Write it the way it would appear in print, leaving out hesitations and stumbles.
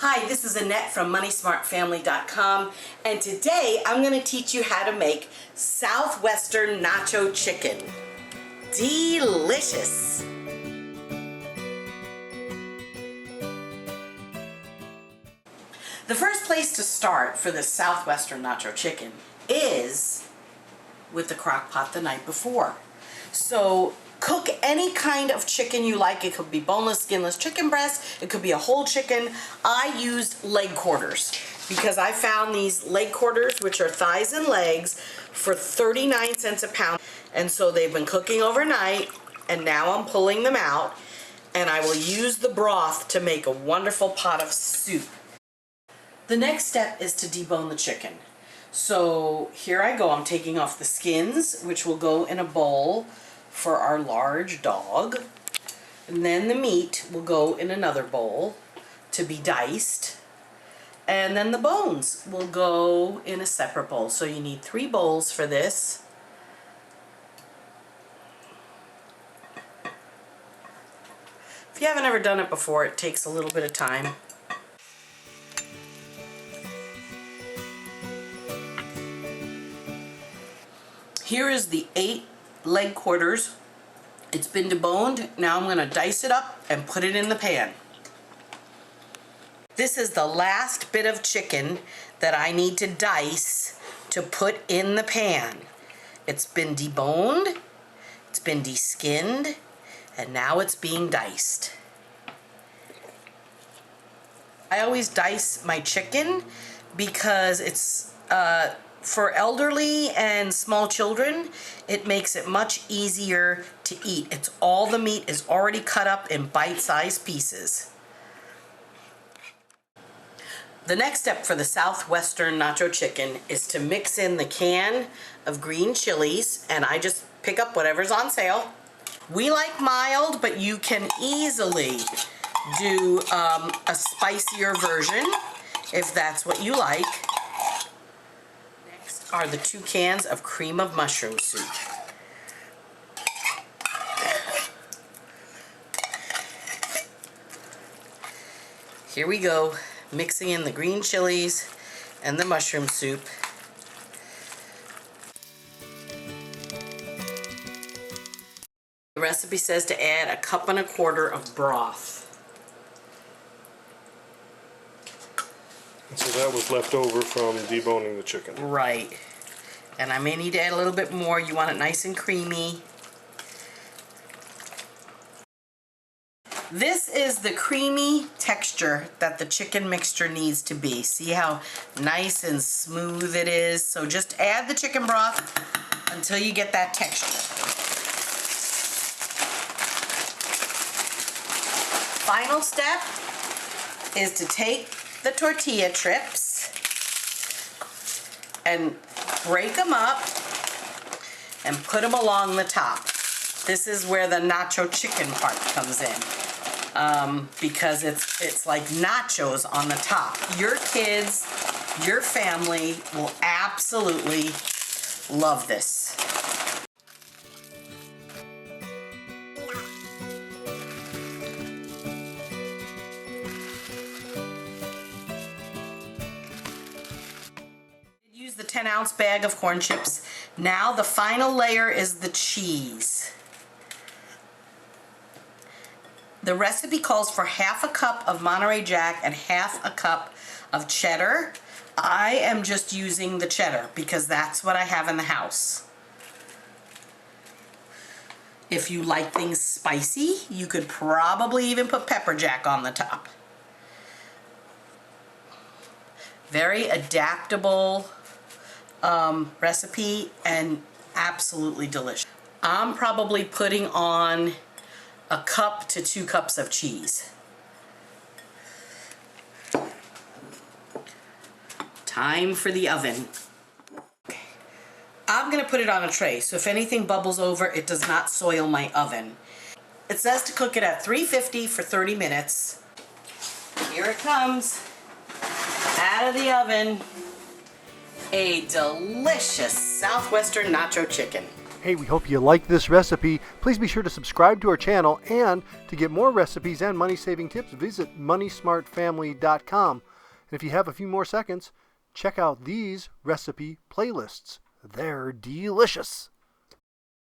Hi, this is Annette from MoneySmartFamily.com, and today I'm going to teach you how to make Southwestern Nacho Chicken. Delicious! The first place to start for this Southwestern Nacho Chicken is with the crock pot the night before. So cook any kind of chicken you like. It could be boneless, skinless chicken breast. It could be a whole chicken. I used leg quarters because I found these leg quarters, which are thighs and legs, for 39 cents a pound. And so they've been cooking overnight, and now I'm pulling them out, and I will use the broth to make a wonderful pot of soup. The next step is to debone the chicken. So here I go. I'm taking off the skins, which will go in a bowl for our large dog. And then the meat will go in another bowl to be diced. And then the bones will go in a separate bowl. So you need 3 bowls for this. If you haven't ever done it before, it takes a little bit of time. Here is the 8 leg quarters. It's been deboned. Now I'm going to dice it up and put it in the pan. This is the last bit of chicken that I need to dice to put in the pan. It's been deboned, it's been deskinned, and now it's being diced. I always dice my chicken because it's for elderly and small children, it makes it much easier to eat. It's all the meat is already cut up in bite-sized pieces. The next step for the Southwestern Nacho Chicken is to mix in the can of green chilies, and I just pick up whatever's on sale. We like mild, but you can easily do a spicier version if that's what you like. Are the 2 cans of cream of mushroom soup. Here we go, mixing in the green chilies and the mushroom soup. The recipe says to add 1.25 cups of broth. So that was left over from deboning the chicken. Right. And I may need to add a little bit more. You want it nice and creamy. This is the creamy texture that the chicken mixture needs to be. See how nice and smooth it is? So just add the chicken broth until you get that texture. Final step is to take the tortilla strips and break them up and put them along the top. This is where the nacho chicken part comes in, because it's like nachos on the top. Your kids, your family will absolutely love this. The 10-ounce bag of corn chips. Now the final layer is the cheese. The recipe calls for 1/2 cup of Monterey Jack and 1/2 cup of cheddar. I am just using the cheddar because that's what I have in the house. If you like things spicy, you could probably even put pepper jack on the top. Very adaptable recipe and absolutely delicious. I'm probably putting on 1 cup to 2 cups of cheese. Time for the oven. Okay. I'm gonna put it on a tray, so if anything bubbles over, it does not soil my oven. It says to cook it at 350 for 30 minutes. Here it comes, out of the oven. A delicious Southwestern Nacho Chicken. Hey, we hope you liked this recipe. Please be sure to subscribe to our channel, and to get more recipes and money-saving tips, visit moneysmartfamily.com. And if you have a few more seconds, check out these recipe playlists. They're delicious.